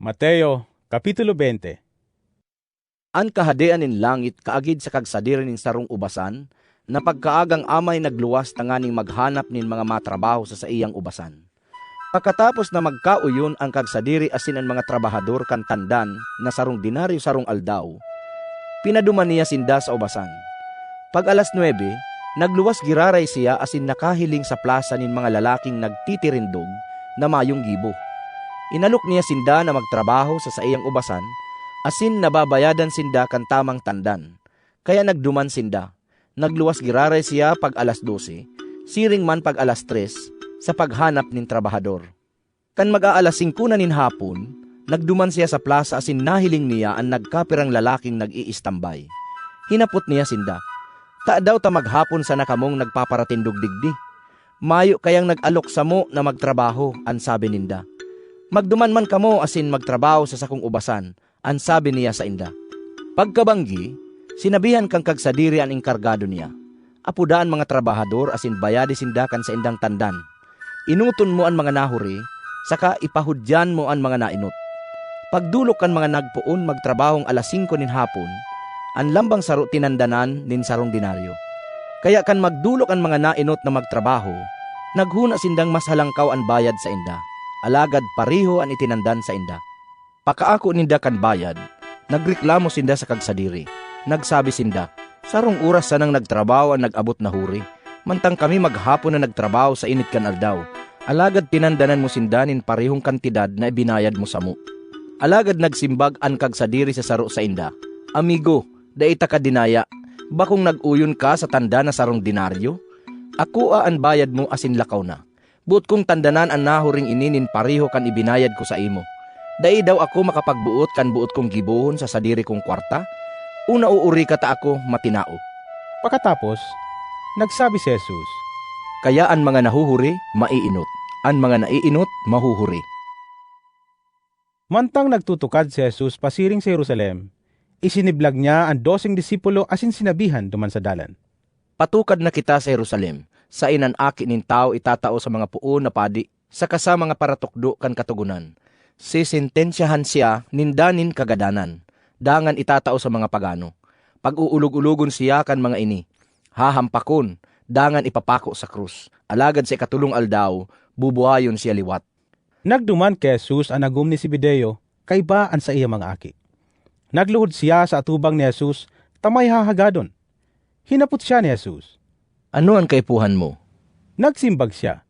Mateo, Kapitulo 20. An kahadean nin langit kaagid sa kagsadiran nin sarong ubasan, na pagkaagang amay nagluwas tanganing maghanap nin mga matrabaho sa iyang ubasan. Pagkatapos na magkauyon ang kagsadiri asin ang mga trabahador kan tandan na sarong dinaryo sarong aldaw, pinaduman niya sinda sa ubasan. Pag alas 9, nagluwas giraray siya asin nakahiling sa plaza nin mga lalaking nagtitirindog na mayong gibo. Inalok niya sinda na magtrabaho sa iyang ubasan, asin nababayadan sinda kan tamang tandan. Kaya nagduman sinda. Nagluwas giraray siya pag alas 12, siring man pag alas 3, sa paghanap nin trabahador. Kan mag-aalas 5 na nin hapon, nagduman siya sa plaza asin nahiling niya ang nagkapirang lalaking nag-iistambay. Hinapot niya sinda. Ta daw ta maghapon sa nakamong nagpaparatindog digdi. Mayo kayang nag-alok sa mo na magtrabaho, an sabi ninda. Magduman man kamo asin magtrabaho sa sakong ubasan, an sabi niya sa inda. Pagkabanggi, sinabihan kang kagsadiri ang inkargado niya. Apudaan mga trabahador asin bayadi sindakan sa indang tandan. Inuton mo ang mga nahuri, saka ipahudyan mo ang mga nainot. Pagdulok kan mga nagpuon magtrabahong alas 5 nin hapon, ang lambang saro tinandanan nin sarong dinaryo. Kaya kan magdulok ang mga nainot na magtrabaho, naghuna sindang mas halangkaw ang bayad sa inda. Alagad pariho ang itinandan sa inda. Pakaako ninda kan bayad, nagreklamo sinda sa kagsadiri. Nagsabi sinda, sarong oras sanang nagtrabaho ang nag-abot na huri. Mantang kami maghapon na nagtrabaho sa init kan aldaw. Alagad tinandanan mo sindanin parihong kantidad na ibinayad mo sa mo. Alagad nagsimbag ang kagsadiri sa saro sa inda. Amigo, daita ka dinaya, bakong nag-uyon ka sa tanda na sarong dinaryo? Ako ang bayad mo asin lakaw na. Buot kong tandanan ang nahuring ininin pariho kan ibinayad ko sa imo. Dai daw ako makapagbuot kan buot kong gibuhon sa sadiri kong kwarta. Una uuri ka ta ako matinao. Pagkatapos, nagsabi si Jesus, Kaya ang mga nahuhuri, maiinot. Ang mga naiinot, mahuhuri. Mantang nagtutukad si Jesus pasiring sa Jerusalem, isiniblag niya ang 12 disipulo asin sinabihan duman sa dalan. Patukad na kita sa Jerusalem. Sa inan aki nin tao itatao sa mga puon na padi, sa kasama mga paratukdo kan katugunan. Sisintensyahan siya nindanin kagadanan, dangan itatao sa mga pagano. Pag-uulog-ulogon siya kan mga ini, hahampakon, dangan ipapako sa krus. Alagad sa ikatulong aldaw, bubuhayon siya liwat. Nagduman kay Jesus ang agum ni Zebedeo, kay baan sa iya mga aki. Nagluhod siya sa atubang ni Jesus, tamay hahagadon. Hinapot siya ni Jesus, Ano ang kaipuhan mo? nagsimbag siya.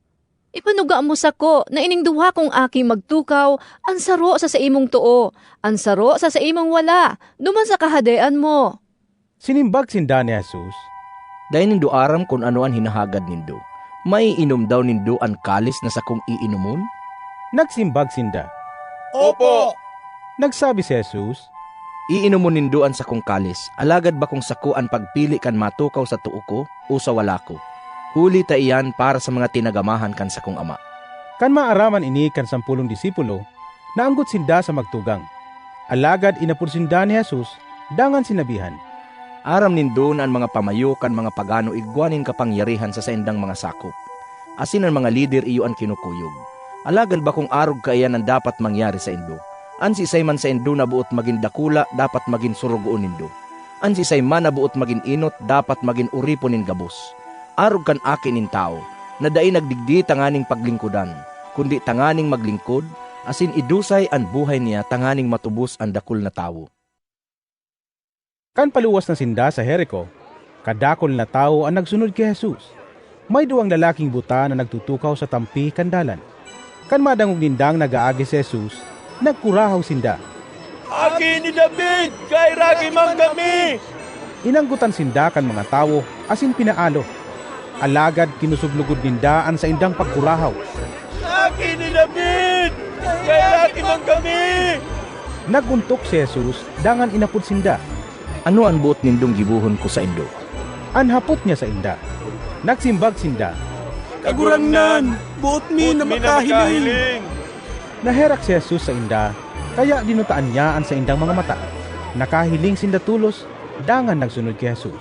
Ipanuga mo sako na ining duha kong aki magtukaw, ansaro sa imong tuo, ansaro sa imong wala, duman sa kahadean mo. Sinimbag sinda ni Jesus, Dahil nindo aram kung ano ang hinahagad nindo. May inom daw nindo ang kalis na sakong iinumon? nagsimbag sinda. Opo! Nagsabi si Jesus, Iinumon nindo ang sakong kalis, alagad ba kung sako ang pagpili kan matukaw sa tuo ko o sa wala ko? Huli ta iyan para sa mga tinagamahan kan sakong ama. kan maaraman ini kan 10 disipulo, naanggot sinda sa magtugang. Alagad inapod sinda ni Jesus, dangan sinabihan, Aram nindo na ang mga pamayo kan mga pagano igwanin kapangyarihan sa saindang mga sakop. Asin ang mga lider iyo ang kinukuyog. Alagad ba kung arog ka iyan ang dapat mangyari sa indo? An si Simon sa indo na buot maging dakula, dapat maging surugoon nindo. An si Simon na buot maging inot, dapat maging uripon nin gabos. Arog kan akin nin tao, na dai nagdigdi tanganing paglingkudan, kundi tanganing maglingkod, asin idusay ang buhay niya tanganing matubos ang dakul na tao. kan paluwas na sinda sa Jericho, kadakol na tao ang nagsunod kay Jesus. May duwang lalaking buta na nagtutukaw sa tampi kandalan. Kan madangog nindang nagaagi si Jesus, nagkurahaw sinda. Aki ni David, kay Ragi mang kami! Inanggutan sinda kan mga tao asin pinaalo. Alagad kinusuglugod nindaan sa indang pagkurahaw. Aki ni David, kay Ragi mang kami! Naguntok si Jesus, dangan inapod sinda. Ano ang buot nindong gibuhon ko sa indo? Anhapot niya sa inda. Nagsimbag sinda. Kagurangnan, buot mi na makahiling! Naherak si Jesus sa inda, kaya dinutaan niya ang sa indang mga mata. Nakahiling sinda tulos, dangan nagsunod kay Jesus.